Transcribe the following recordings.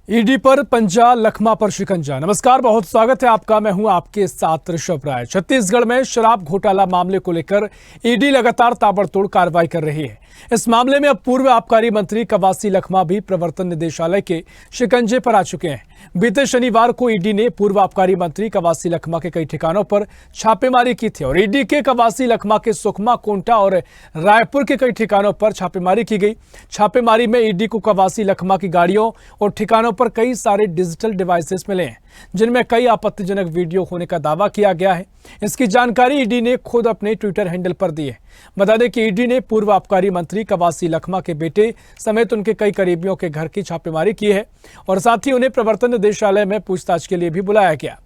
ED पर पंजा, लखमा पर शिकंजा। नमस्कार, बहुत स्वागत है आपका। मैं हूं आपके साथ ऋषभ राय। छत्तीसगढ़ में शराब घोटाला मामले को लेकर ईडी लगातार ताबड़तोड़ कार्रवाई कर रही है। इस मामले में अब पूर्व आबकारी मंत्री कवासी लखमा भी प्रवर्तन निदेशालय के शिकंजे पर आ चुके हैं। बीते शनिवार को ईडी ने पूर्व आबकारी मंत्री कवासी लखमा के कई ठिकानों पर छापेमारी की थी और ईडी के कवासी लखमा के सुकमा, कोंटा और रायपुर के कई ठिकानों पर छापेमारी की गई। छापेमारी में ईडी को कवासी लखमा की गाड़ियों और ठिकानों पर कई सारे डिजिटल डिवाइसेस मिले हैं, जिनमें कई आपत्तिजनक वीडियो होने का दावा किया गया है। इसकी जानकारी ईडी ने खुद अपने ट्विटर हैंडल पर दी है। बता दें कि ईडी ने पूर्व आबकारी मंत्री कवासी लखमा के बेटे समेत उनके कई करीबियों के घर की छापेमारी की है और साथ ही उन्हें प्रवर्तन निदेशालय में पूछताछ के लिए भी बुलाया गया।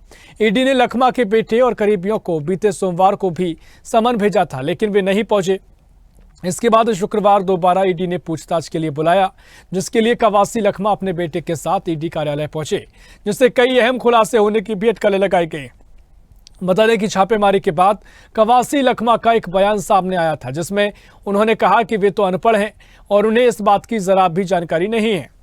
ईडी ने लखमा के बेटे और करीबियों को बीते सोमवार को भी समन भेजा था, लेकिन वे नहीं पहुंचे। इसके बाद शुक्रवार दोबारा ईडी ने पूछताछ के लिए बुलाया, जिसके लिए कवासी लखमा अपने बेटे के साथ ईडी कार्यालय पहुंचे, जिससे कई अहम खुलासे होने की भी अटकलें लगाई गई। बता दें कि छापेमारी के बाद कवासी लखमा का एक बयान सामने आया था, जिसमें उन्होंने कहा कि वे तो अनपढ़ हैं और उन्हें इस बात की जरा भी जानकारी नहीं है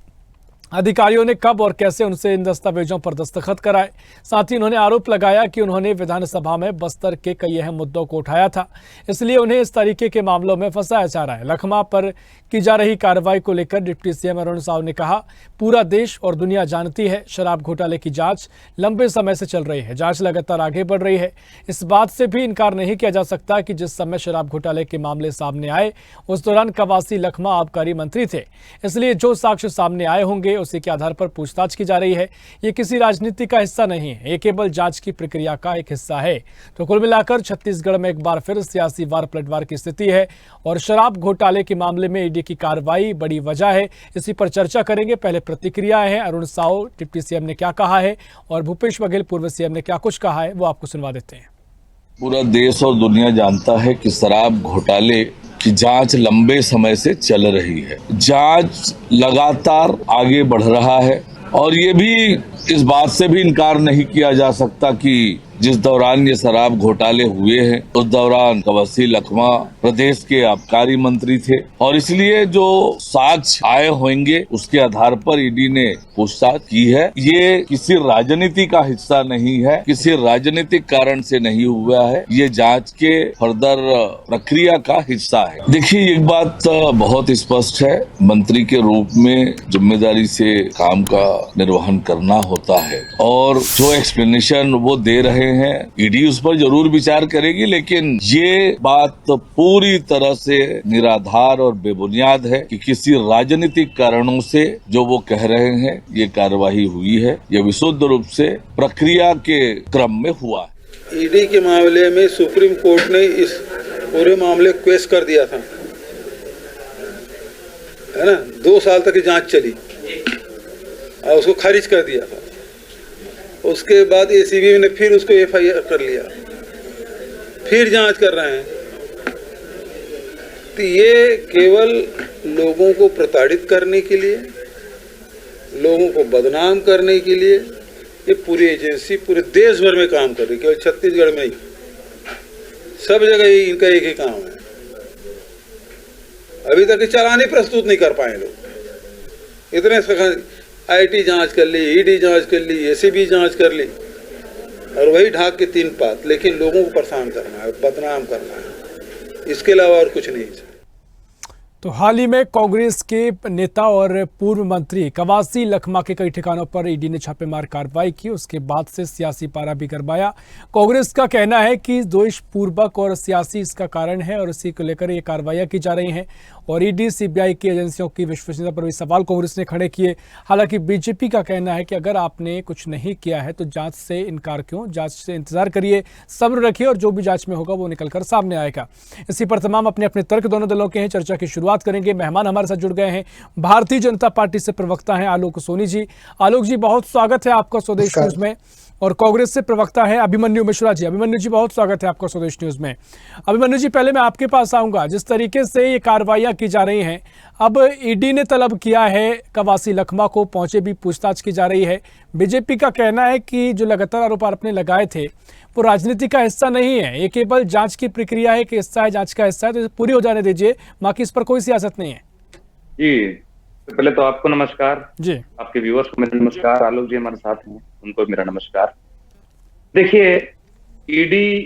अधिकारियों ने कब और कैसे उनसे इन दस्तावेजों पर दस्तखत कराए। साथ ही उन्होंने आरोप लगाया कि उन्होंने विधानसभा में बस्तर के कई अहम मुद्दों को उठाया था, इसलिए उन्हें इस तरीके के मामलों में फंसाया जा रहा है। लखमा पर की जा रही कार्रवाई को लेकर डिप्टी सीएम अरुण साव ने कहा, पूरा देश और दुनिया जानती है शराब घोटाले की जांच लंबे समय से चल रही है। जांच लगातार आगे बढ़ रही है। इस बात से भी इनकार नहीं किया जा सकता कि जिस समय शराब घोटाले के मामले सामने आए उस दौरान कवासी लखमा आबकारी मंत्री थे, इसलिए जो साक्ष्य सामने आए होंगे उसी के आधार पर पूछताछ की जा रही है। ये किसी राजनीति का हिस्सा नहीं है, ये केवल जांच की प्रक्रिया का एक हिस्सा है। तो कुल मिलाकर छत्तीसगढ़ में एक बार फिर सियासी वार पलटवार की स्थिति है और शराब घोटाले के मामले में ईडी की कार्रवाई बड़ी वजह है। इसी पर चर्चा करेंगे। पहले प्रतिक्रियाएं हैं, अरुण साव डिप्टी सीएम ने क्या कहा है और भूपेश बघेल पूर्व सीएम ने क्या कुछ कहा है, वो आपको सुनवा देते हैं। पूरा देश और दुनिया जानता है कि शराब घोटाले की जांच लंबे समय से चल रही है। जांच लगातार आगे बढ़ रहा है और ये भी इस बात से भी इनकार नहीं किया जा सकता कि जिस दौरान ये शराब घोटाले हुए हैं उस दौरान कवासी लखमा प्रदेश के आबकारी मंत्री थे और इसलिए जो साक्ष्य आए होंगे उसके आधार पर ईडी ने पूछताछ की है। ये किसी राजनीति का हिस्सा नहीं है, किसी राजनीतिक कारण से नहीं हुआ है, ये जांच के फर्दर प्रक्रिया का हिस्सा है। देखिए, एक बात बहुत स्पष्ट है, मंत्री के रूप में जिम्मेदारी से काम का निर्वहन करना होता है और जो एक्सप्लेनेशन वो दे रहे हैं ईडी उस पर जरूर विचार करेगी, लेकिन ये बात तो पूरी तरह से निराधार और बेबुनियाद है कि किसी राजनीतिक कारणों से जो वो कह रहे हैं ये कार्यवाही हुई है। ये विशुद्ध रूप से प्रक्रिया के क्रम में हुआ है। ईडी के मामले में सुप्रीम कोर्ट ने इस पूरे मामले को केस कर दिया था, है ना। 2 साल तक की जांच चली और उसको खारिज कर दिया था। उसके बाद एसीबी ने फिर उसको एफआईआर कर लिया, फिर जांच कर रहे हैं। तो ये केवल लोगों को प्रताड़ित करने के लिए, लोगों को बदनाम करने के लिए ये पूरी एजेंसी पूरे देश भर में काम कर रही है, केवल छत्तीसगढ़ में ही, सब जगह ही इनका एक ही काम है। अभी तक चालान प्रस्तुत नहीं कर पाए लोग। इतने आईटी जांच कर ली, ईडी जांच कर ली, एसीबी जांच कर ली और वही ढाक के 3 पात, लेकिन लोगों को परेशान करना है, बदनाम करना है, इसके अलावा और कुछ नहीं है। तो हाल ही में कांग्रेस के नेता और पूर्व मंत्री कवासी लखमा के कई ठिकानों पर ईडी ने छापेमार कार्रवाई की। उसके बाद से सियासी पारा भी गरमाया। कांग्रेस का कहना है कि द्वेषपूर्वक और सियासी इसका कारण है और इसी को लेकर ये कार्रवाइयां की जा रही हैं और ईडी सीबीआई की एजेंसियों की विश्वसनीयता पर भी सवाल कांग्रेस ने खड़े किए। हालांकि बीजेपी का कहना है कि अगर आपने कुछ नहीं किया है तो जांच से इनकार क्यों, जांच से इंतजार करिए, सब्र रखिए और जो भी जांच में होगा वो निकलकर सामने आएगा। इसी पर तमाम अपने अपने तर्क दोनों दलों के हैं। चर्चा की शुरुआत करेंगे। मेहमान हमारे साथ जुड़ गए हैं, भारतीय जनता पार्टी से प्रवक्ता हैं आलोक सोनी जी। आलोक जी, बहुत स्वागत है आपका स्वदेश न्यूज में। और कांग्रेस से प्रवक्ता है अभिमन्यु मिश्रा जी। अभिमन्यु जी, बहुत स्वागत है आपका स्वदेश न्यूज में। अभिमन्यु जी, पहले मैं आपके पास आऊंगा। जिस तरीके से ये कार्रवाइयां की जा रही हैं, अब ईडी ने तलब किया है कवासी लखमा को, पहुंचे भी पूछताछ की जा रही है। बीजेपी का कहना है कि जो लगातार आरोप आपने लगाए थे वो राजनीति का हिस्सा नहीं है, ये केवल जांच की प्रक्रिया है, हिस्सा है, जांच का हिस्सा है, तो पूरी हो जाने दीजिए, बाकी इस पर कोई सियासत नहीं है। जी, तो पहले तो आपको नमस्कार जी। आपके व्यूअर्स को मेरा नमस्कार। आलोक जी हमारे साथ हैं, उनको मेरा नमस्कार। देखिए, ईडी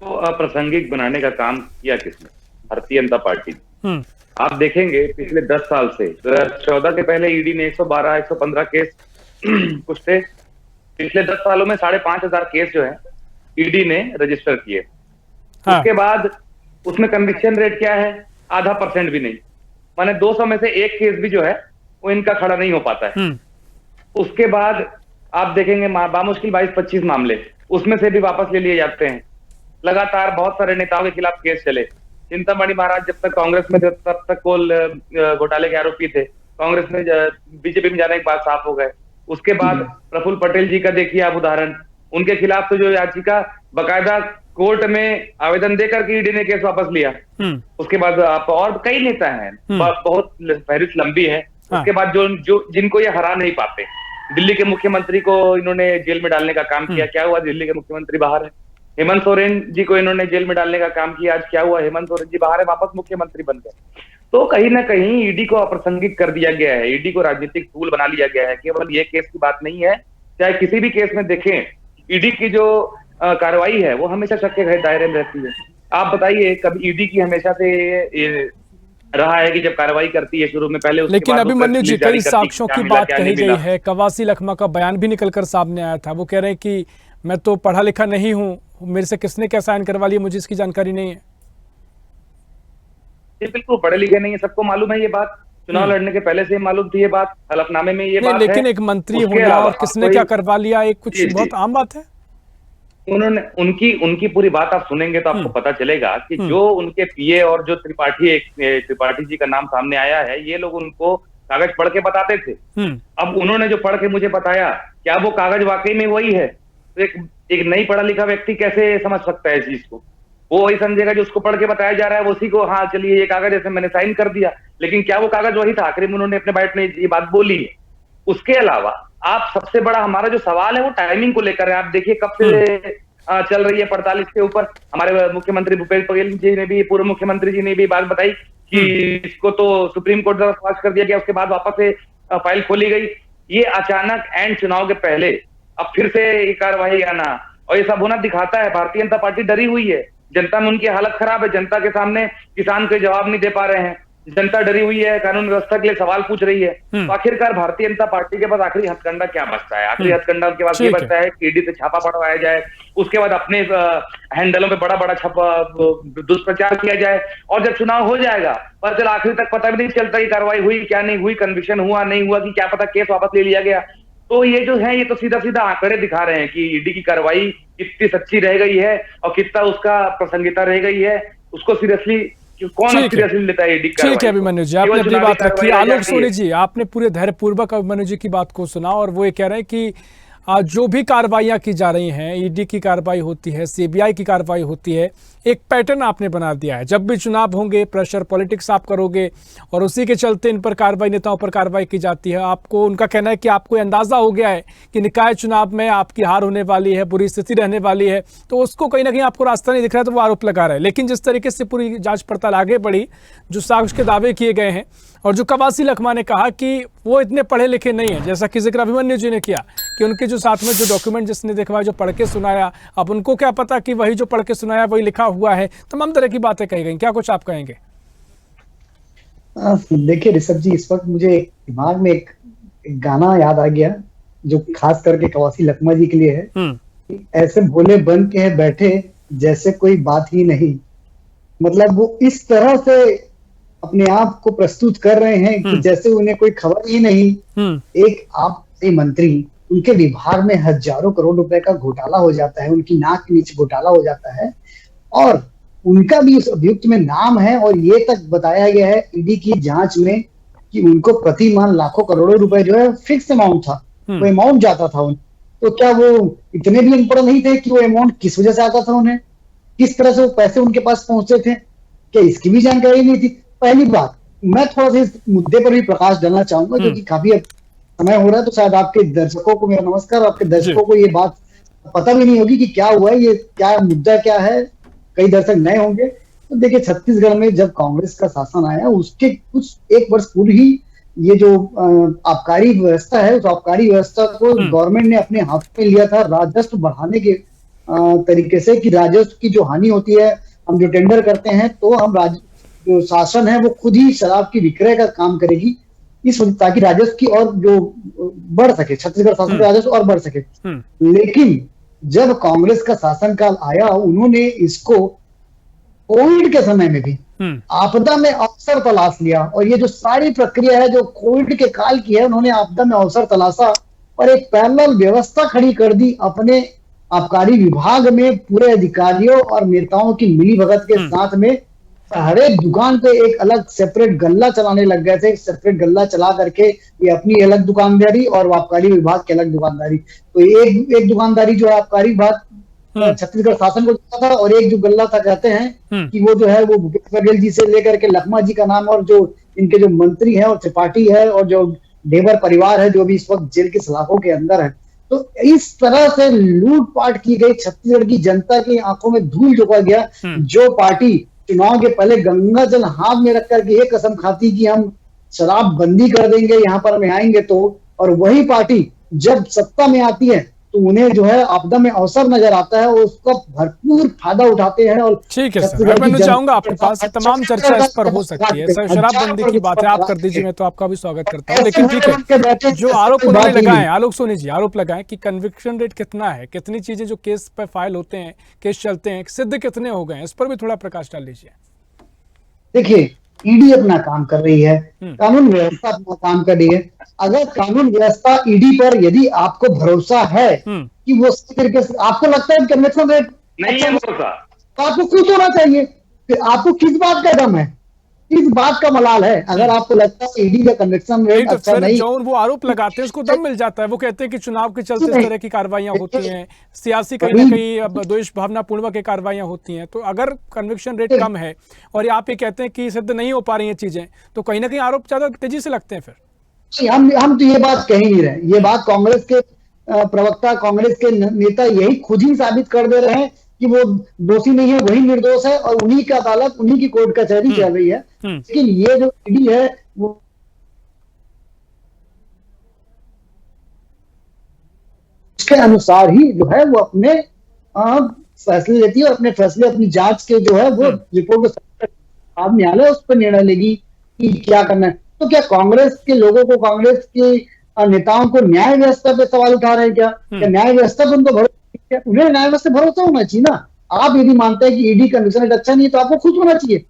को अप्रासंगिक बनाने का काम किया किसने? भारतीय जनता पार्टी ने। आप देखेंगे पिछले 10 साल से 2014 के पहले ईडी ने 112 115 केस कुछ थे। पिछले 10 सालों में 5,500 केस जो है ईडी ने रजिस्टर किए। हाँ। उसके बाद उसमें कन्विक्शन रेट क्या है? 0.5% भी नहीं। माने 200 में से एक केस भी जो है वो इनका खड़ा नहीं हो पाता है। उसके बाद आप देखेंगे बामुश्किल 22-25 मामले उसमें से भी वापस ले लिए जाते हैं। लगातार बहुत सारे नेताओं के खिलाफ केस चले। चिंतामणि महाराज जब तक कांग्रेस में थे तब तक कोल घोटाले के आरोपी थे। कांग्रेस में बीजेपी में जाने के बाद साफ हो गए। उसके बाद प्रफुल्ल पटेल जी का देखिए आप उदाहरण, उनके खिलाफ तो जो याचिका बकायदा कोर्ट में आवेदन देकर के ईडी ने केस वापस लिया। उसके बाद आप और कई नेता हैं, बहुत फहरिस्त लंबी है। उसके बाद जो जिनको ये हरा नहीं पाते, दिल्ली के मुख्यमंत्री को इन्होंने जेल में डालने का काम किया। क्या हुआ? दिल्ली के मुख्यमंत्री बाहर है। हेमंत सोरेन जी को इन्होंने जेल में डालने का काम किया। आज क्या हुआ? हेमंत सोरेन जी बाहर है, वापस मुख्यमंत्री बन गए। तो कहीं ना कहीं ईडी को अप्रासंगिक कर दिया गया है, ईडी को राजनीतिक टूल बना लिया गया है। केवल ये केस की बात नहीं है, चाहे किसी भी केस में देखें, ईडी की जो कार्रवाई है वो हमेशा शक के दायरे में रहती है। आप बताइए, कभी ईडी की हमेशा से रहा है कि जब कार्रवाई करती है शुरू में पहले, लेकिन अभिमन्यु जी कई साक्ष्यों की बात कही गई है। कवासी लखमा का बयान भी निकलकर सामने आया था। वो कह रहे हैं कि मैं तो पढ़ा लिखा नहीं हूँ, मेरे से किसने क्या साइन करवा लिया, मुझे इसकी जानकारी नहीं है। ये बिल्कुल पढ़े लिखे नहीं है, सबको मालूम है ये बात। चुनाव लड़ने के पहले से मालूम थी ये बात, हलफनामे में ये बात है। लेकिन एक मंत्री होना और किसने क्या करवा लिया एक कुछ बहुत आम बात है। उन्होंने उनकी पूरी बात आप सुनेंगे तो आपको पता चलेगा कि जो उनके पीए और जो त्रिपाठी जी का नाम सामने आया है, ये लोग उनको कागज पढ़ के बताते थे। अब उन्होंने जो पढ़ के मुझे बताया, क्या वो कागज वाकई में वही है? तो एक नहीं पढ़ा लिखा व्यक्ति कैसे समझ सकता है इस चीज को? वो वही समझेगा जो उसको पढ़ के बताया जा रहा है, उसी को हाँ चलिए ये कागज ऐसे मैंने साइन कर दिया। लेकिन क्या वो कागज वही था? आखिर में उन्होंने अपने बाइट में ये बात बोली है। उसके अलावा आप सबसे बड़ा हमारा जो सवाल है वो टाइमिंग को लेकर है। आप देखिए कब से चल रही है पड़ताल इसके ऊपर। हमारे मुख्यमंत्री भूपेश बघेल जी ने भी, पूर्व मुख्यमंत्री जी ने भी बात बताई कि इसको तो सुप्रीम कोर्ट द्वारा खारिज कर दिया गया, उसके बाद वापस से फाइल खोली गई। ये अचानक एंड चुनाव के पहले अब फिर से ये कार्रवाई आना और ये सब होना दिखाता है भारतीय जनता पार्टी डरी हुई है। जनता में उनकी हालत खराब है। जनता के सामने किसान कोई जवाब नहीं दे पा रहे हैं। जनता डरी हुई है, कानून व्यवस्था के लिए सवाल पूछ रही है। तो आखिरकार भारतीय जनता पार्टी के पास आखिरी हथकंडा क्या बचता है? आखिरी हथकंडा उनके पास ये बचता है कि ईडी से छापा पड़वाया जाए, उसके बाद अपने हैंडलों पे बड़ा बड़ा छापा दुष्प्रचार किया जाए, और जब चुनाव हो जाएगा पर चल आखिर तक पता भी नहीं चलता कि कार्रवाई हुई क्या नहीं हुई, कन्विक्शन हुआ नहीं हुआ, कि क्या पता केस वापस ले लिया गया। तो ये जो है ये तो सीधा सीधा आंकड़े दिखा रहे हैं कि ईडी की कार्रवाई कितनी सच्ची रह गई है और कितना उसका प्रासंगिकता रह गई है। उसको सीरियसली कौन सीरियसली लेता है ईडी की कार्रवाई? ठीक है अभिमन्यु जी, आपने अपनी बात रखी। आलोक सोनी जी, आपने पूरे धैर्यपूर्वक अभिमन्यु जी की बात को सुना और वो ये कह रहे हैं कि जो भी कार्रवाइयां की जा रही हैं, ईडी की कार्रवाई होती है, सीबीआई की कार्रवाई होती है, एक पैटर्न आपने बना दिया है। जब भी चुनाव होंगे प्रेशर पॉलिटिक्स आप करोगे और उसी के चलते इन पर कार्रवाई, नेताओं पर कार्रवाई की जाती है। आपको उनका कहना है कि आपको अंदाजा हो गया है कि निकाय चुनाव में आपकी हार होने वाली है, बुरी स्थिति रहने वाली है, तो उसको कहीं ना कहीं आपको रास्ता नहीं दिख रहा है, तो वो आरोप लगा रहा है। लेकिन जिस तरीके से पूरी जांच पड़ताल आगे बढ़ी, जो साक्ष्य के दावे किए गए हैं और जो कवासी लखमा ने कहा कि वो इतने पढ़े लिखे नहीं है, जैसा कि जिक्र अभिमन्यु जी ने किया कि उनके जो साथ में जो डॉक्यूमेंट जिसने दिखवाया, जो पढ़ के सुनाया, अब उनको क्या पता कि वही जो पढ़ के सुनाया वही लिखा हुआ है। तमाम तरह की बातें कही गई। क्या कुछ आप कहेंगे? देखिए ऋषभ जी, इस वक्त मुझे दिमाग में एक गाना याद आ गया जो खास करके कवासी लखमा जी के लिए है। ऐसे भोले बन के बैठे जैसे कोई बात ही नहीं। मतलब वो इस तरह से अपने आप को प्रस्तुत कर रहे हैं कि जैसे उन्हें कोई खबर ही नहीं। एक आप मंत्री, उनके विभाग में हजारों करोड़ रुपए का घोटाला हो जाता है, उनकी नाक के नीचे घोटाला हो जाता है और उनका भी उस अभियुक्त में नाम है और ये तक बताया गया है ईडी की जांच में कि उनको प्रति माह लाखों करोड़ों रुपए जो है फिक्स अमाउंट था, वो अमाउंट जाता था उन्हें। तो क्या वो इतने भी अनपढ़ नहीं थे कि वो अमाउंट किस वजह से आता था, उन्हें किस तरह से वो पैसे उनके पास पहुंचते थे, क्या इसकी भी जानकारी नहीं थी? पहली बात, मैं थोड़ा सा इस मुद्दे पर भी प्रकाश डालना चाहूंगा क्योंकि काफी समय हो रहा है, तो शायद आपके दर्शकों को मेरा नमस्कार, आपके दर्शकों को ये बात पता भी नहीं होगी कि क्या हुआ है, ये क्या मुद्दा क्या है, कई दर्शक नए होंगे। तो देखिए, छत्तीसगढ़ में जब कांग्रेस का शासन आया उसके कुछ एक वर्ष पूर्व ही ये जो आबकारी व्यवस्था है, उस आबकारी व्यवस्था को गवर्नमेंट ने अपने हाथ में लिया था राजस्व बढ़ाने के तरीके से, कि राजस्व की जो हानि होती है, हम जो टेंडर करते हैं तो हम जो शासन है वो खुद ही शराब की विक्रय का काम करेगी, इस वजह ताकि राजस्व की और जो बढ़ सके, छत्तीसगढ़ शासन का राजस्व और बढ़ सके। लेकिन जब कांग्रेस का शासनकाल आया, उन्होंने इसको कोविड के समय में भी आपदा में अवसर तलाश लिया, और ये जो सारी प्रक्रिया है जो कोविड के काल की है, उन्होंने आपदा में अवसर तलाशा और एक पैरेलल व्यवस्था खड़ी कर दी अपने आबकारी विभाग में, पूरे अधिकारियों और नेताओं की मिलीभगत के साथ में। हर एक दुकान पे एक अलग सेपरेट गल्ला चलाने लग गए थे, सेपरेट गल्ला चला करके ये अपनी अलग दुकानदारी और आबकारी विभाग की अलग दुकानदारी। तो एक दुकानदारी जो आबकारी विभाग छत्तीसगढ़ शासन को देता था, और एक जो गल्ला था, कहते हैं कि वो जो है वो भूपेश बघेल जी से लेकर के लखमा जी का नाम, और जो इनके जो मंत्री हैं और त्रिपाठी है और जो ढेबर परिवार है जो भी इस वक्त जेल की सलाखों के अंदर है। तो इस तरह से लूटपाट की गई, छत्तीसगढ़ की जनता की आंखों में धूल झोंका गया। जो पार्टी चुनाव के पहले गंगा जल हाथ में रख करके ये कसम खाती कि हम शराब बंदी कर देंगे, यहाँ पर हम आएंगे तो, और वही पार्टी जब सत्ता में आती है तो उन्हें जो है आपदा में अवसर नजर आता है और उसका भरपूर फायदा उठाते हैं। और ठीक है सर, मैं चाहूंगा आपके पास तमाम चर्चा इस पर हो सकती है। सर, शराबबंदी की बात है, आप कर दीजिए, मैं तो आपका भी स्वागत करता हूँ। लेकिन ठीक है, जो आरोप उन्होंने लगाए, आलोक सोनी जी आरोप लगाए कि कन्विक्शन रेट कितना है, कितनी चीजें जो केस पर फाइल होते हैं, केस चलते हैं, सिद्ध कितने हो गए हैं, इस पर भी थोड़ा प्रकाश डाल लीजिए। देखिए, ईडी अपना काम कर रही है, कानून व्यवस्था अपना काम कर रही है। अगर कानून व्यवस्था, ईडी पर यदि आपको भरोसा है कि वो सही तरीके से, आपको लगता है कन्विक्शन रेट नहीं है भरोसा, तो आपको खुश होना चाहिए। फिर आपको किस बात का दम है, किस बात का मलाल है? अगर आपको लगता है ईडी का कन्विक्शन रेट अच्छा नहीं, जो वो आरोप लगाते हैं उसको दम मिल जाता है। वो कहते हैं कि चुनाव के चलते इस तरह की कार्रवाइयां होती हैं, सियासी कहीं ना कहीं द्वेष भावना पूर्वक की कार्रवाइयां होती हैं। तो अगर कन्विक्शन रेट कम है और आप ये कहते हैं कि सिद्ध नहीं हो पा रही हैं चीजें, तो कहीं ना कहीं आरोप ज्यादा तेजी से लगते हैं। फिर हम तो ये बात कह ही नहीं रहे, ये बात कांग्रेस के प्रवक्ता, कांग्रेस के नेता यही खुद ही साबित कर दे रहे हैं कि वो दोषी नहीं है, वही निर्दोष है, और उन्हीं की अदालत, उन्हीं की कोर्ट कचहरी चल रही है। लेकिन ये जो ईडी है वो उसके अनुसार ही जो है वो अपने फैसले लेती है, और अपने फैसले, अपनी जांच के जो है वो रिपोर्ट को न्यायालय उस पर निर्णय लेगी कि क्या करना है। तो क्या कांग्रेस के लोगों को, कांग्रेस के नेताओं को न्याय व्यवस्था पे सवाल उठा रहे हैं? क्या न्याय व्यवस्था पर उनको भरोसा, उन्हें न्याय व्यवस्था भरोसा होना चाहिए ना। आप यदि मानते हैं कि ईडी कन्विक्शन रेट अच्छा नहीं है तो आपको खुश होना चाहिए,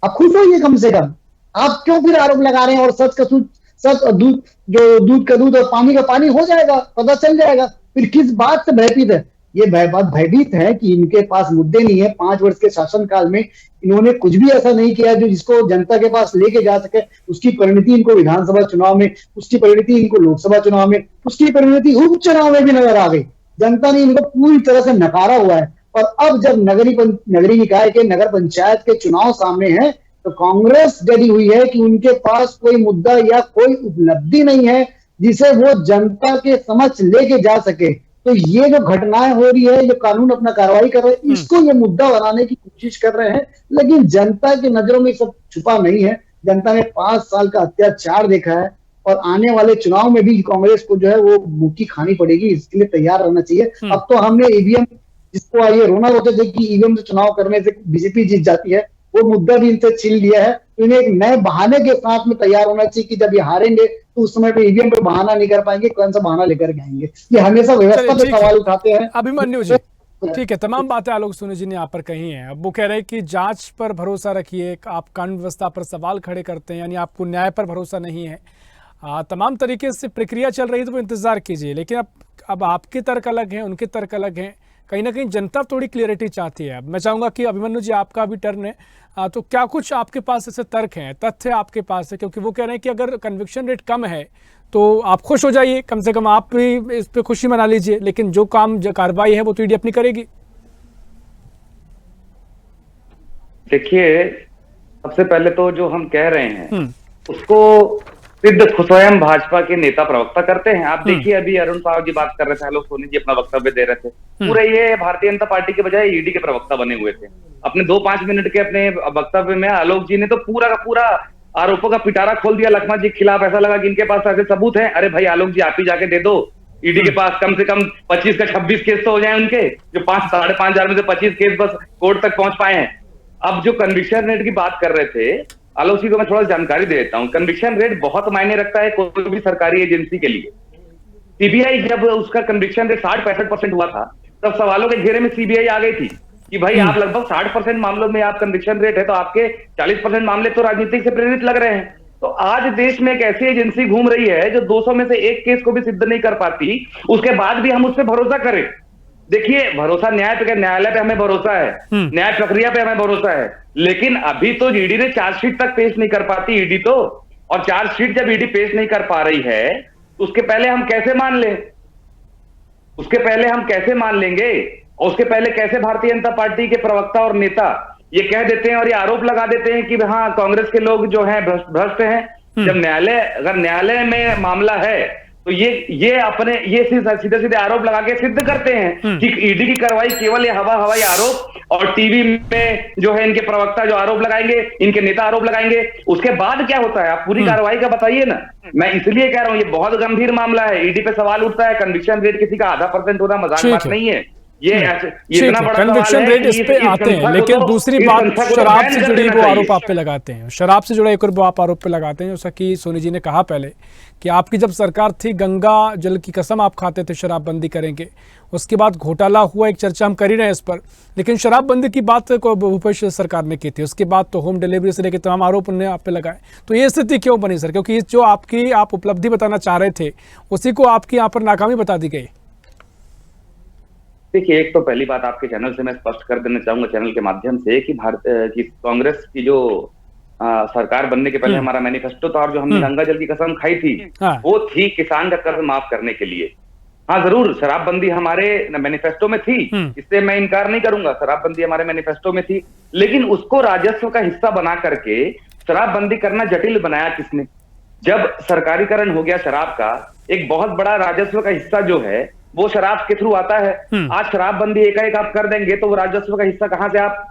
आप खुश होइए कम से कम। आप क्यों फिर आरोप लगा रहे हैं? और सच का सच और दूध, जो दूध का दूध और पानी का पानी हो जाएगा, पता चल जाएगा। फिर किस बात से भयभीत है? ये भयभीत है कि इनके पास मुद्दे नहीं है। 5 वर्ष के शासनकाल में इन्होंने कुछ भी ऐसा नहीं किया जो जिसको जनता के पास लेके जा सके। उसकी परिणति इनको विधानसभा चुनाव में, उसकी परिणति इनको लोकसभा चुनाव में, उसकी परिणति उपचुनाव में भी नजर आ गई। जनता ने इनको पूरी तरह से नकारा हुआ है। और अब जब नगरीय निकाय के, नगर पंचायत के चुनाव सामने है, तो कांग्रेस डरी हुई है कि उनके पास कोई मुद्दा या कोई उपलब्धि नहीं है जिसे वो जनता के समक्ष लेके जा सके। तो ये जो घटनाएं हो रही है, जो कानून अपना कार्रवाई कर रहे हैं, इसको ये मुद्दा बनाने की कोशिश कर रहे हैं। लेकिन जनता की नजरों में सब छुपा नहीं है। जनता ने 5 साल का अत्याचार देखा है, और आने वाले चुनाव में भी कांग्रेस को जो है वो मुक्की खानी पड़ेगी। इसके लिए तैयार रहना चाहिए। अब तो हमने ईवीएम, जिसको ये रोना रोते थे कि ईवीएम से चुनाव करने से बीजेपी जीत जाती है, वो मुद्दा भी इनसे छीन लिया है। तो इन्हें एक नए बहाने के साथ में तैयार होना चाहिए कि जब ये हारेंगे तो उस समय पे ईवीएम पे बहाना नहीं कर पाएंगे, कौन सा बहाना लेकर के आएंगे। ये हमेशा व्यवस्था पे सवाल उठाते हैं। अभिमन्यु जी, ठीक है, तमाम बातें आलोक सोनी जी ने यहाँ पर कही हैं। अब वो कह रहे हैं कि जांच पर भरोसा रखिए, आप कानून व्यवस्था पर सवाल खड़े करते हैं, यानी आपको न्याय पर भरोसा नहीं है। तमाम तरीके से प्रक्रिया चल रही है तो वो इंतजार कीजिए। लेकिन अब आपके तर्क अलग हैं, उनके तर्क अलग हैं। कहीं ना कहीं जनता थोड़ी क्लियरिटी चाहती है। अब मैं चाहूंगा कि अभिमन्यु जी, आपका भी टर्न है, तो क्या कुछ आपके पास ऐसे तर्क हैं, तथ्य आपके पास है? क्योंकि वो कह रहे हैं कि अगर कन्विक्शन रेट कम है तो आप खुश हो जाइए, कम से कम आप भी इस पे खुशी मना लीजिए, लेकिन जो कार्रवाई है वो तो ईडी अपनी करेगी। देखिए, सबसे पहले तो जो हम कह रहे हैं उसको सिद्ध स्वयं भाजपा के नेता प्रवक्ता करते हैं। आप देखिए, अभी अरुण साहब जी बात कर रहे थे, आलोक सोनी जी अपना वक्तव्य दे रहे थे, पूरे ये भारतीय जनता पार्टी के बजाय ईडी के प्रवक्ता बने हुए थे। अपने 2-5 मिनट के अपने वक्तव्य में आलोक जी ने तो पूरा का पूरा आरोपों का पिटारा खोल दिया लखमा जी के खिलाफ। ऐसा लगा कि इनके पास ऐसे सबूत हैं, अरे भाई आलोक जी आप ही जाके दे दो, ईडी के पास कम से कम 25 का 26 केस तो हो जाए उनके, जो 5-5.5 में से 25 केस बस कोर्ट तक पहुंच पाए हैं। अब जो कन्विक्शन रेट की बात कर रहे थे आलोक जी को मैं थोड़ा जानकारी दे देता हूं। कन्विक्शन रेट बहुत मायने रखता है कोई भी सरकारी एजेंसी के लिए। सीबीआई जब उसका कन्विक्शन रेट 60-65% हुआ था, तब सवालों के घेरे में सीबीआई आ गई थी कि भाई आप लगभग 60% मामलों में आप कन्विक्शन रेट है, तो आपके 40% मामले तो राजनीतिक से प्रेरित लग रहे हैं। तो आज देश में एक ऐसी एजेंसी घूम रही है जो 200 में से एक केस को भी सिद्ध नहीं कर पाती, उसके बाद भी हम उस पर भरोसा करें। देखिए, भरोसा न्यायालय पे हमें भरोसा है, न्याय प्रक्रिया पे हमें भरोसा है, लेकिन अभी तो ईडी ने चार्जशीट तक पेश नहीं कर पाती ईडी तो, और चार्जशीट जब ईडी पेश नहीं कर पा रही है तो उसके पहले हम कैसे मान लें, उसके पहले हम कैसे मान लेंगे, और उसके पहले कैसे भारतीय जनता पार्टी के प्रवक्ता और नेता ये कह देते हैं और ये आरोप लगा देते हैं कि हाँ कांग्रेस के लोग जो हैं भ्रष्ट हैं, जब अगर न्यायालय में मामला है तो ये अपने ये सीधे सीधे आरोप लगा के सिद्ध करते हैं कि ईडी की कार्रवाई केवल ये हवाई आरोप, और टीवी में जो है इनके प्रवक्ता जो आरोप लगाएंगे, इनके नेता आरोप लगाएंगे, उसके बाद क्या होता है आप पूरी कार्रवाई का बताइए ना। मैं इसलिए कह रहा हूं ये बहुत गंभीर मामला है, ईडी पे सवाल उठता है, कन्विक्शन रेट किसी का 0.5% होना मजाक बात नहीं है। ये इतना बड़ा कन्विक्शन रेट इस पे आते हैं, लेकिन दूसरी बात शराब से जुड़ी वो आरोप आप पे लगाते हैं, शराब से जुड़ा एक और वो आप आरोप पे लगाते हैं, जैसा कि सोनी जी ने कहा पहले कि आपकी जब सरकार थी गंगा जल की कसम आप खाते थे शराबबंदी करेंगे, उसके बाद घोटाला हुआ, एक चर्चा हम कर ही रहे हैं इस पर, लेकिन शराबबंदी की बात को भूपेश सरकार ने की थी, उसके बाद तो होम डिलीवरी से लेकर तमाम आरोप उन्होंने आप पे लगाए। तो ये स्थिति क्यों बनी सर? क्योंकि जो आप उपलब्धि बताना चाह रहे थे उसी को आपकी यहाँ पर नाकामी बता दी गई। देखिए, एक तो पहली बात आपके चैनल से मैं स्पष्ट कर देना चाहूंगा, चैनल के माध्यम से, कि कांग्रेस की जो सरकार बनने के पहले हमारा मैनिफेस्टो था और जो हमने गंगा जल की कसम खाई थी वो थी किसान का कर्ज माफ करने के लिए। हाँ जरूर, शराबबंदी हमारे मैनिफेस्टो में थी, इससे मैं इनकार नहीं करूंगा, शराबबंदी हमारे मैनिफेस्टो में थी, लेकिन उसको राजस्व का हिस्सा बना करके शराबबंदी करना जटिल बनाया किसने? जब सरकारीकरण हो गया शराब का, एक बहुत बड़ा राजस्व का हिस्सा जो है वो शराब के थ्रू आता है। आज शराबबंदी एकाएक आप कर देंगे तो वो राजस्व का हिस्सा कहां से आप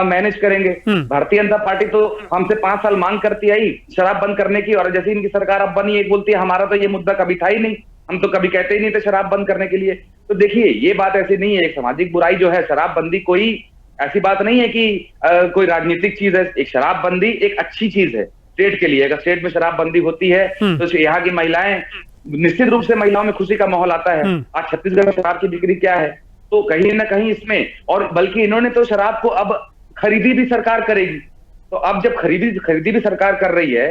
मैनेज करेंगे? भारतीय जनता पार्टी तो हमसे 5 साल मांग करती आई शराब बंद करने की, और जैसे इनकी सरकार अब बनी एक बोलती है हमारा तो ये मुद्दा कभी था ही नहीं, हम तो कभी कहते ही नहीं थे शराब बंद करने के लिए। तो देखिए, ये बात ऐसी नहीं है, एक सामाजिक बुराई जो है शराबबंदी कोई ऐसी बात नहीं है कि कोई राजनीतिक चीज है। एक शराबबंदी एक अच्छी चीज है स्टेट के लिए, अगर स्टेट में शराबबंदी होती है तो यहाँ की महिलाएं, निश्चित रूप से महिलाओं में खुशी का माहौल आता है। आज छत्तीसगढ़ में शराब की बिक्री क्या है, तो कहीं ना कहीं इसमें, और बल्कि इन्होंने तो शराब को अब खरीदी भी सरकार करेगी, तो अब जब खरीदी भी सरकार कर रही है,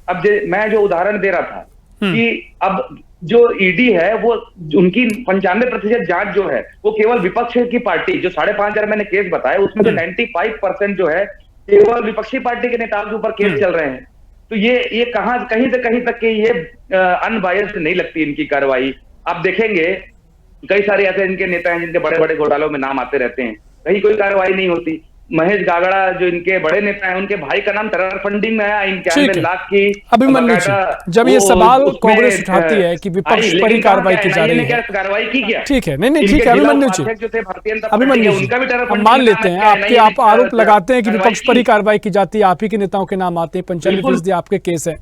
अब मैं जो उदाहरण दे रहा था कि अब जो ईडी है वो उनकी 95% जांच जो है वो केवल विपक्ष की पार्टी, जो 5,500 मैंने केस बताए उसमें से 95% जो है केवल विपक्षी पार्टी के नेताओं के ऊपर केस चल रहे हैं। तो ये कहीं से कहीं तक के ये अनबायस्ड नहीं लगती इनकी कार्रवाई। आप देखेंगे कई सारे ऐसे इनके नेता हैं जिनके बड़े बड़े घोटालों में नाम आते रहते हैं, कहीं कोई कार्रवाई नहीं होती। महेश गागड़ा जो इनके बड़े नेता हैं, उनके भाई का नाम टेरर फंडिंग में आया, 91 लाख की। अभिमन्यु जी, जब ये सवाल कांग्रेस उठाती है कि विपक्ष पर ही कार्रवाई की जा रही है, कार्रवाई की क्या? ठीक है, नहीं ठीक है अभिमन्यु जी, अभिमन्यु जी हम मान लेते हैं आप आरोप लगाते हैं कि विपक्ष पर ही कार्रवाई की जाती है, आप ही के नेताओं के नाम आते हैं, 95% आपके केस है।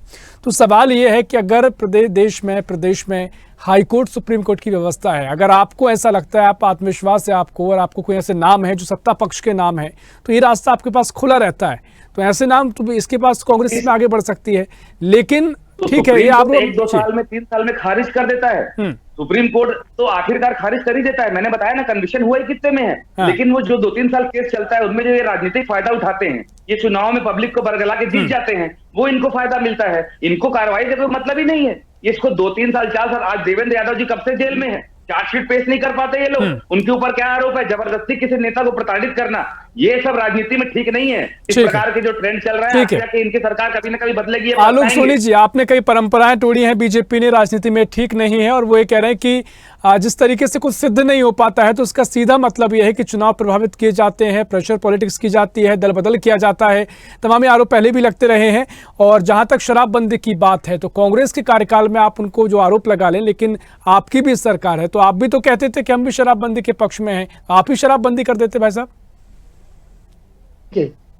तो सवाल ये है कि अगर प्रदेश में हाई कोर्ट सुप्रीम कोर्ट की व्यवस्था है, अगर आपको ऐसा लगता है, आप आत्मविश्वास है आपको, और आपको कोई ऐसे नाम है जो सत्ता पक्ष के नाम है, तो ये रास्ता आपके पास खुला रहता है, तो ऐसे नाम तो इसके पास कांग्रेस इसमें आगे बढ़ सकती है। लेकिन ठीक है, ये आप 1-2 साल में 3 साल में खारिज कर देता है सुप्रीम कोर्ट, तो आखिरकार खारिज कर ही देता है। मैंने बताया ना कन्विक्शन हुआ ही कितने में है, लेकिन वो जो 2-3 साल केस चलता है उनमें जो ये राजनीतिक फायदा उठाते हैं, ये चुनाव में पब्लिक को बरगला के जीत जाते हैं, वो इनको फायदा मिलता है। इनको कार्रवाई का कोई मतलब ही नहीं है, इसको 2-3 साल 4 साल। आज देवेंद्र यादव जी कब से जेल में है, चार्जशीट पेश नहीं कर पाते ये लोग, उनके ऊपर क्या आरोप है? जबरदस्ती किसी नेता को प्रताड़ित करना, ये सब राजनीति में ठीक नहीं है। इस प्रकार के जो ट्रेंड चल रहा है कि इनकी सरकार कभी ना कभी बदलेगी। आलोक सोनी जी, आपने कई परंपराएं तोड़ी हैं बीजेपी ने, राजनीति में ठीक नहीं है, और वो ये कह रहे हैं कि जिस तरीके से कुछ सिद्ध नहीं हो पाता है तो उसका सीधा मतलब यह है कि चुनाव प्रभावित किए जाते हैं, प्रेशर पॉलिटिक्स की जाती है, दल बदल किया जाता है, तमाम आरोप पहले भी लगते रहे हैं। और जहां तक शराबबंदी की बात है तो कांग्रेस के कार्यकाल में आप उनको जो आरोप लगा लें, लेकिन आपकी भी सरकार है, तो आप भी तो कहते थे कि हम भी शराबबंदी के पक्ष में हैं, आप ही शराबबंदी कर देते भाई साहब।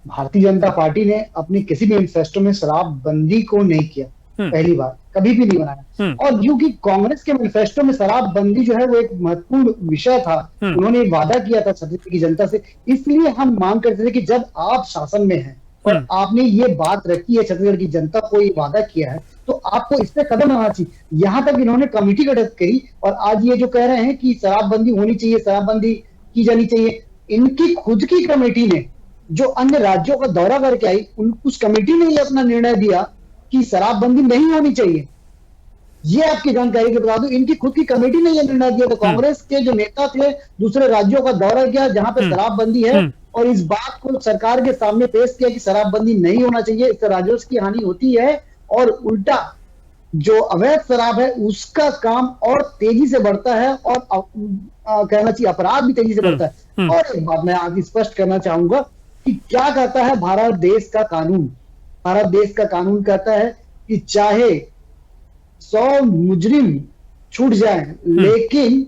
भारतीय जनता पार्टी ने अपने किसी भी मैनिफेस्टो में शराबबंदी को नहीं किया, पहली बार कभी भी नहीं बनाया। और क्योंकि कांग्रेस के मैनिफेस्टो में शराबबंदी जो है वो एक महत्वपूर्ण विषय था, उन्होंने एक वादा किया था छत्तीसगढ़ की जनता से, इसलिए हम मांग करते थे कि जब आप शासन में हैं और आपने ये बात रखी है, छत्तीसगढ़ की जनता को ये वादा किया है, तो आपको इस पे कदम आना चाहिए। यहाँ तक इन्होंने कमेटी गठित करी और आज ये जो कह रहे हैं कि शराबबंदी होनी चाहिए, शराबबंदी की जानी चाहिए, इनकी खुद की कमेटी ने जो अन्य राज्यों का दौरा करके आई, उस कमेटी ने ये अपना निर्णय दिया कि शराबबंदी नहीं होनी चाहिए। ये आपकी जानकारी के बता दूं, इनकी खुद की कमेटी ने यह निर्णय दिया था। कांग्रेस के जो नेता थे दूसरे राज्यों का दौरा किया जहां पे शराबबंदी है और इस बात को सरकार के सामने पेश किया कि शराबबंदी नहीं होना चाहिए, इससे राजस्व की हानि होती है और उल्टा जो अवैध शराब है उसका काम और तेजी से बढ़ता है और कहना चाहिए अपराध भी तेजी से बढ़ता है। और एक बात मैं आज स्पष्ट करना चाहूंगा कि क्या कहता है भारत देश का कानून। भारत देश का कानून कहता है कि चाहे 100 मुजरिम छूट जाए लेकिन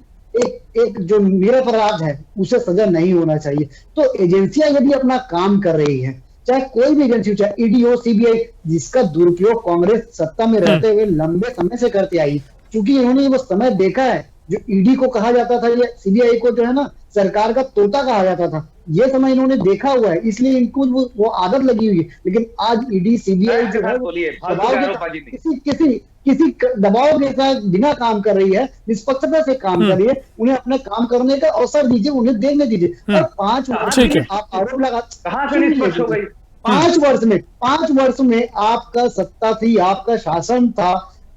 एक जो निरपराध है उसे सजा नहीं होना चाहिए। तो एजेंसियां यदि अपना काम कर रही है, चाहे कोई भी एजेंसी हो, चाहे ईडी हो, सीबीआई, जिसका दुरुपयोग कांग्रेस सत्ता में रहते हुए लंबे समय से करते आई, क्योंकि इन्होंने वो समय देखा है जो ईडी को कहा जाता था या सीबीआई को जो है ना सरकार का तोता कहा जाता था, ये समय इन्होंने देखा हुआ है, इसलिए इनको वो आदत लगी हुई है। लेकिन आज ईडी सीबीआई जो है किसी दबाव के साथ बिना काम कर रही है, निष्पक्षता से काम कर रही है, उन्हें अपने काम करने का अवसर दीजिए, उन्हें देखने दीजिए। और 5 वर्ष में आप आरोप लगा, 5 वर्ष में आपका सत्ता थी, आपका शासन था,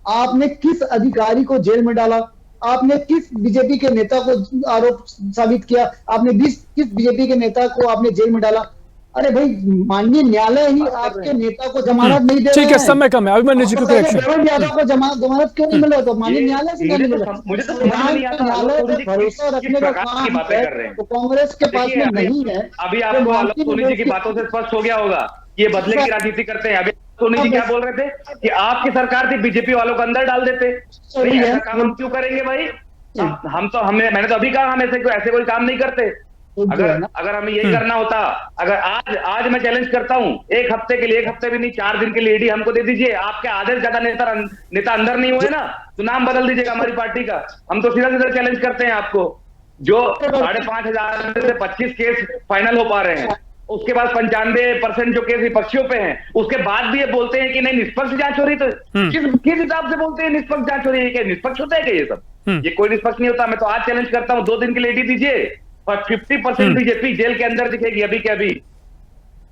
आपने किस अधिकारी को जेल में डाला, आपने किस बीजेपी के नेता को आरोप साबित किया, आपने किस बीजेपी के नेता को आपने जेल में डाला। अरे भाई, माननीय न्यायालय ही आपके नेता को जमानत नहीं दे रहा है। ठीक है, समय कम है, अभिमन्यु जी को करेक्शन। यादव को जमानत क्यों नहीं मिला? तो माननीय न्यायालय से नहीं मिला। मुझे तो समझ नहीं आता न्यायालय पे भरोसा रखने का काम है तो कांग्रेस के पास में नहीं है। अभी आपको आलोक सोनी जी की बातों से स्पष्ट हो गया होगा, ये बदले की राजनीति करते हैं। अभी सोनी जी क्या बोल रहे थे कि आपकी सरकार थी, बीजेपी वालों को अंदर डाल देते। ऐसा काम हम क्यों करेंगे भाई? मैंने तो अभी कहा हम ऐसे कोई काम नहीं करते। अगर हमें यही करना होता, अगर आज मैं चैलेंज करता हूं, एक हफ्ते के लिए, एक हफ्ते भी नहीं, 4 दिन के लिए ईडी हमको दे दीजिए। आपके आधे से ज्यादा नेता अंदर नहीं हुए ना, तो नाम बदल दीजिएगा हमारी पार्टी का। हम तो सीधा चैलेंज करते हैं आपको। जो 5,500 में से 25 केस फाइनल हो पा रहे हैं, उसके बाद 95% जो केस विपक्षियों पे हैं, उसके बाद भी ये बोलते हैं कि नहीं निष्पक्ष जांच हो रही। तो किस हिसाब से बोलते हैं निष्पक्ष जांच हो रही है? क्या निष्पक्ष होता है क्या ये सब? ये कोई निष्पक्ष नहीं होता। मैं तो आज चैलेंज करता हूं, 2 दिन के लिए ईडी दीजिए और 50% बीजेपी जेल के अंदर दिखेगी अभी के अभी।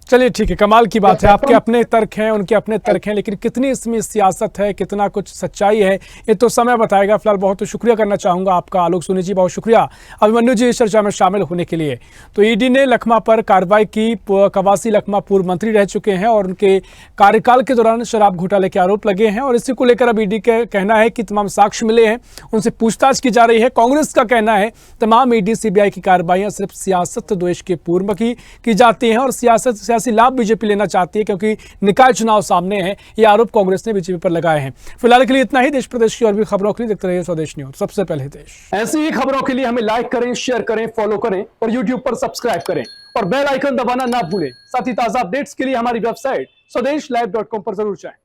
चलिए ठीक है, कमाल की बात है। आपके अपने तर्क हैं, उनके अपने तर्क हैं, लेकिन कितनी इसमें सियासत है, कितना कुछ सच्चाई है, ये तो समय बताएगा। फिलहाल बहुत शुक्रिया करना चाहूंगा आपका आलोक सोनी जी, बहुत शुक्रिया अभिमन्यु जी इस चर्चा में शामिल होने के लिए। तो ईडी ने लखमा पर कार्रवाई की। कवासी लखमा पूर्व मंत्री रह चुके हैं और उनके कार्यकाल के दौरान शराब घोटाले के आरोप लगे हैं और इसी को लेकर अब ईडी का कहना है कि तमाम साक्ष्य मिले हैं, उनसे पूछताछ की जा रही है। कांग्रेस का कहना है तमाम ईडी सीबीआई की कार्रवाइयां सिर्फ सियासत द्वेष के पूर्व की जाती हैं और सियासी लाभ बीजेपी लेना चाहती है क्योंकि निकाय चुनाव सामने है। ये आरोप कांग्रेस ने बीजेपी पर लगाए हैं। फिलहाल के लिए इतना ही। देश प्रदेश की और भी खबरों के लिए देखते रहिए स्वदेश न्यूज, सबसे पहले देश। ऐसी ही खबरों के लिए हमें लाइक करें, शेयर करें, फॉलो करें और यूट्यूब पर सब्सक्राइब करें और बेल आइकन दबाना ना भूलें। साथ ही ताजा अपडेट्स के लिए हमारी वेबसाइट स्वदेशलाइव.com पर जरूर जाएं।